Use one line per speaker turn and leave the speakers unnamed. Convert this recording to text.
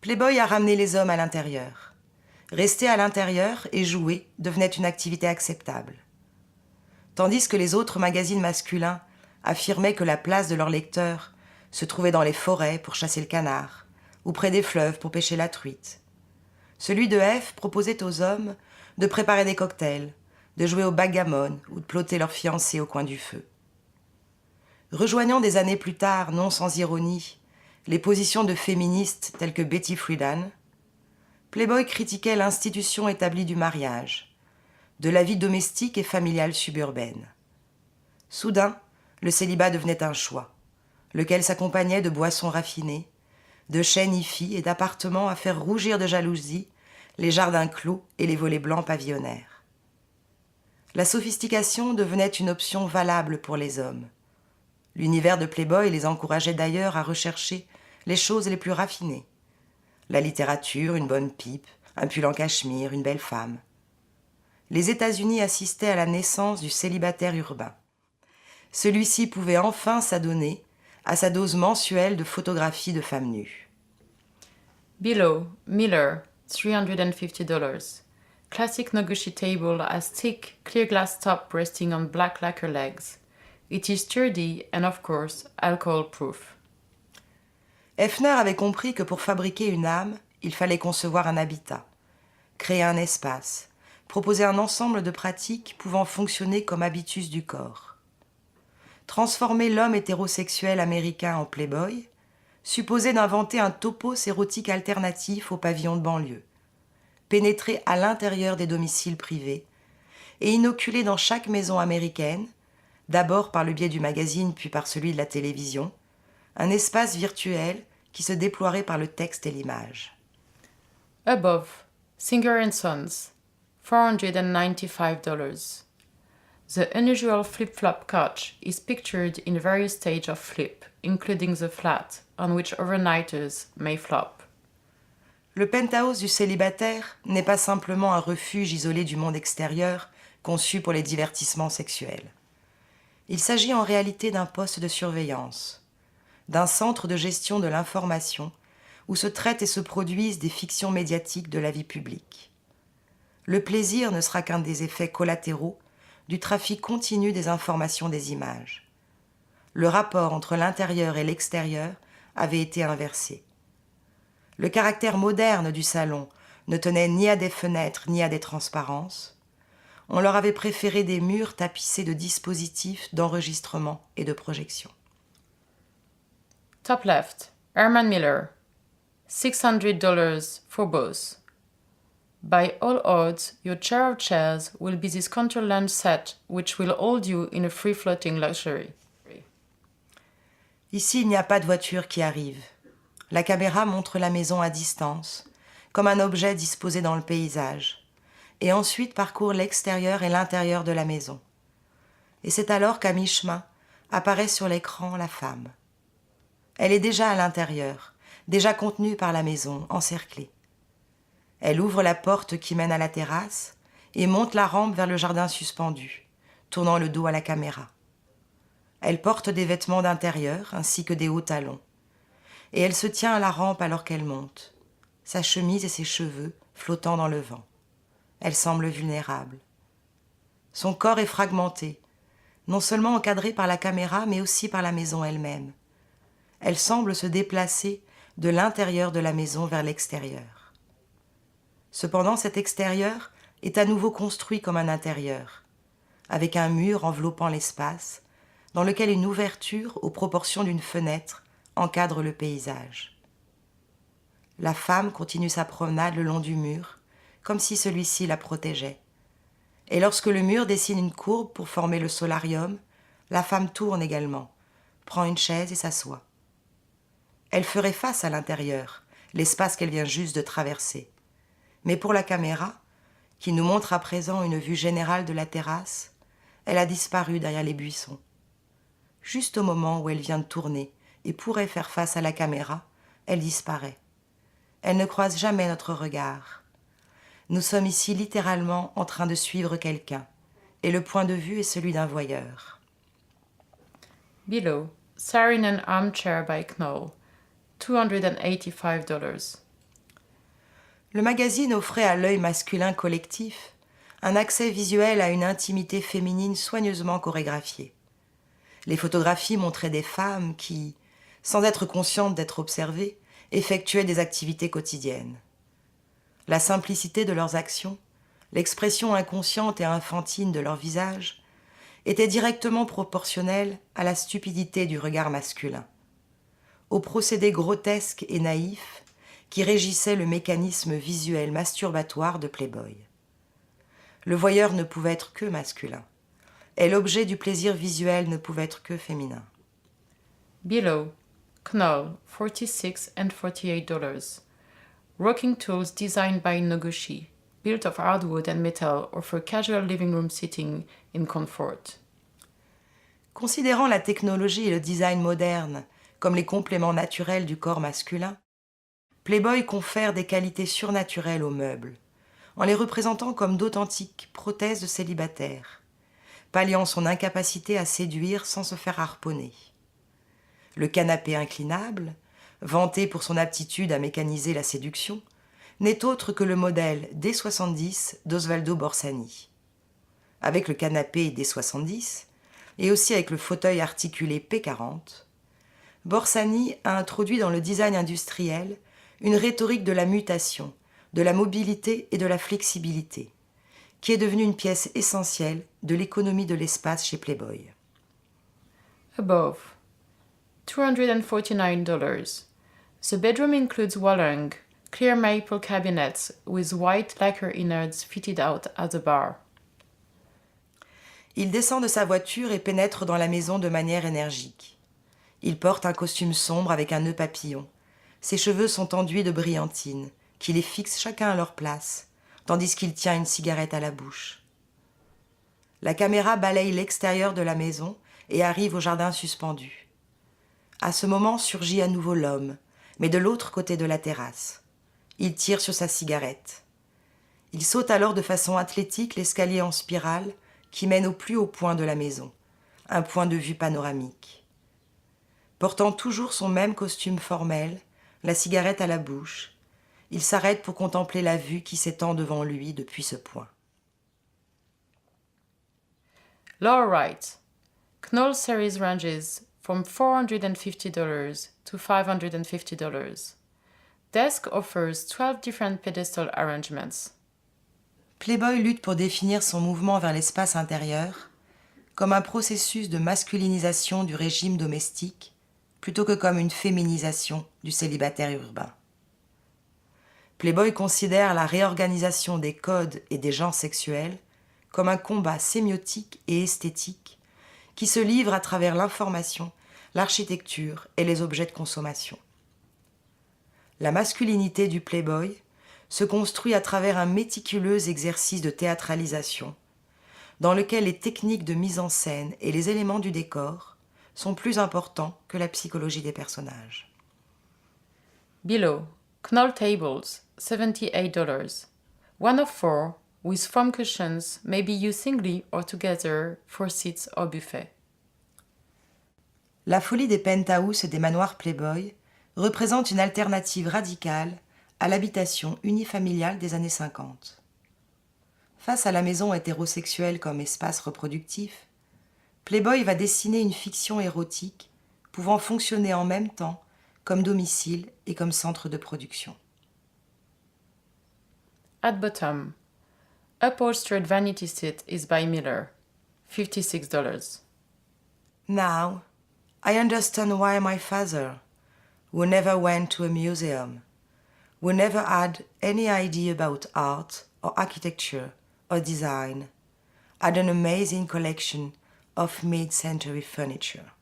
Playboy a ramené les hommes à l'intérieur. Rester à l'intérieur et jouer devenait une activité acceptable. Tandis que les autres magazines masculins affirmaient que la place de leurs lecteurs se trouvait dans les forêts pour chasser le canard, ou près des fleuves pour pêcher la truite. Celui de F proposait aux hommes de préparer des cocktails, de jouer au backgammon ou de plotter leurs fiancés au coin du feu. Rejoignant des années plus tard, non sans ironie, les positions de féministes telles que Betty Friedan, Playboy critiquait l'institution établie du mariage, de la vie domestique et familiale suburbaine. Soudain, le célibat devenait un choix, lequel s'accompagnait de boissons raffinées, de chaînes hi-fi et d'appartements à faire rougir de jalousie les jardins clos et les volets blancs pavillonnaires. La sophistication devenait une option valable pour les hommes. L'univers de Playboy les encourageait d'ailleurs à rechercher les choses les plus raffinées. La littérature, une bonne pipe, un pull en cachemire, une belle femme. Les États-Unis assistaient à la naissance du célibataire urbain. Celui-ci pouvait enfin s'adonner à sa dose mensuelle de photographies de femmes nues.
Below, Miller, $350. Classic negotiable table has thick, clear glass top resting on black lacquer legs. It is sturdy and, of course, alcohol-proof.
Hefner avait compris que pour fabriquer une âme, il fallait concevoir un habitat, créer un espace, proposer un ensemble de pratiques pouvant fonctionner comme habitus du corps. Transformer l'homme hétérosexuel américain en playboy supposait d'inventer un topos érotique alternatif au pavillon de banlieue, pénétrer à l'intérieur des domiciles privés et inoculer dans chaque maison américaine, d'abord par le biais du magazine puis par celui de la télévision, un espace virtuel qui se déploierait par le texte et l'image.
Above, Singer & Sons, $495. The unusual flip-flop couch is pictured in various stages of flip, including the flat, on which overnighters may flop.
Le penthouse du célibataire n'est pas simplement un refuge isolé du monde extérieur conçu pour les divertissements sexuels. Il s'agit en réalité d'un poste de surveillance, d'un centre de gestion de l'information où se traitent et se produisent des fictions médiatiques de la vie publique. Le plaisir ne sera qu'un des effets collatéraux du trafic continu des informations des images. Le rapport entre l'intérieur et l'extérieur avait été inversé. Le caractère moderne du salon ne tenait ni à des fenêtres ni à des transparences. On leur avait préféré des murs tapissés de dispositifs d'enregistrement et de projection.
Top left, Herman Miller, $600 for both. By all odds, your chair of chairs will be this Contourland set which will hold you in a free-floating luxury.
Ici, il n'y a pas de voiture qui arrive. La caméra montre la maison à distance, comme un objet disposé dans le paysage, et ensuite parcourt l'extérieur et l'intérieur de la maison. Et c'est alors qu'à mi-chemin apparaît sur l'écran la femme. Elle est déjà à l'intérieur, déjà contenue par la maison, encerclée. Elle ouvre la porte qui mène à la terrasse et monte la rampe vers le jardin suspendu, tournant le dos à la caméra. Elle porte des vêtements d'intérieur ainsi que des hauts talons. Et elle se tient à la rampe alors qu'elle monte, sa chemise et ses cheveux flottant dans le vent. Elle semble vulnérable. Son corps est fragmenté, non seulement encadré par la caméra, mais aussi par la maison elle-même. Elle semble se déplacer de l'intérieur de la maison vers l'extérieur. Cependant, cet extérieur est à nouveau construit comme un intérieur, avec un mur enveloppant l'espace, dans lequel une ouverture aux proportions d'une fenêtre encadre le paysage. La femme continue sa promenade le long du mur, comme si celui-ci la protégeait. Et lorsque le mur dessine une courbe pour former le solarium, la femme tourne également, prend une chaise et s'assoit. Elle ferait face à l'intérieur, l'espace qu'elle vient juste de traverser. Mais pour la caméra, qui nous montre à présent une vue générale de la terrasse, elle a disparu derrière les buissons. Juste au moment où elle vient de tourner et pourrait faire face à la caméra, elle disparaît. Elle ne croise jamais notre regard. Nous sommes ici littéralement en train de suivre quelqu'un, et le point de vue est celui d'un voyeur.
Below, Saarinen Armchair by Knoll, $285.
Le magazine offrait à l'œil masculin collectif un accès visuel à une intimité féminine soigneusement chorégraphiée. Les photographies montraient des femmes qui, sans être conscientes d'être observées, effectuaient des activités quotidiennes. La simplicité de leurs actions, l'expression inconsciente et infantile de leur visage, étaient directement proportionnelle à la stupidité du regard masculin, au procédé grotesque et naïf qui régissait le mécanisme visuel masturbatoire de Playboy. Le voyeur ne pouvait être que masculin, et l'objet du plaisir visuel ne pouvait être que féminin.
Below, Knoll, $46 and $48. Rocking tools designed by Noguchi, built of hardwood and metal or for casual living room sitting in comfort.
Considérant la technologie et le design moderne comme les compléments naturels du corps masculin, Playboy confère des qualités surnaturelles aux meubles, en les représentant comme d'authentiques prothèses de célibataires, palliant son incapacité à séduire sans se faire harponner. Le canapé inclinable, vanté pour son aptitude à mécaniser la séduction, n'est autre que le modèle D70 d'Osvaldo Borsani. Avec le canapé D70, et aussi avec le fauteuil articulé P40, Borsani a introduit dans le design industriel une rhétorique de la mutation, de la mobilité et de la flexibilité, qui est devenue une pièce essentielle de l'économie de l'espace chez Playboy.
Above, $249. The bedroom includes Wallang, clear maple cabinets with white lacquer innards fitted out as a bar.
Il descend de sa voiture et pénètre dans la maison de manière énergique. Il porte un costume sombre avec un nœud papillon. Ses cheveux sont enduits de brillantine, qui les fixent chacun à leur place, tandis qu'il tient une cigarette à la bouche. La caméra balaye l'extérieur de la maison et arrive au jardin suspendu. À ce moment surgit à nouveau l'homme, mais de l'autre côté de la terrasse. Il tire sur sa cigarette. Il saute alors de façon athlétique l'escalier en spirale qui mène au plus haut point de la maison, un point de vue panoramique. Portant toujours son même costume formel, la cigarette à la bouche, il s'arrête pour contempler la vue qui s'étend devant lui depuis ce point.
Lower right, Knoll series ranges from $450 to $550. Desk offers 12 different pedestal arrangements.
Playboy lutte pour définir son mouvement vers l'espace intérieur comme un processus de masculinisation du régime domestique plutôt que comme une féminisation du célibataire urbain. Playboy considère la réorganisation des codes et des genres sexuels comme un combat sémiotique et esthétique qui se livre à travers l'information, l'architecture et les objets de consommation. La masculinité du Playboy se construit à travers un méticuleux exercice de théâtralisation dans lequel les techniques de mise en scène et les éléments du décor sont plus importants que la psychologie des personnages.
Below, Knoll tables, $78. One of four, with foam cushions, may be used singly or together for seats or buffet.
La folie des penthouses et des manoirs Playboy représente une alternative radicale à l'habitation unifamiliale des années 50. Face à la maison hétérosexuelle comme espace reproductif, Playboy va dessiner une fiction érotique pouvant fonctionner en même temps comme domicile et comme centre de production.
At bottom, upholstered vanity seat is by Miller, $56.
Now, I understand why my father, who never went to a museum, who never had any idea about art or architecture or design, had an amazing collection of mid-century furniture.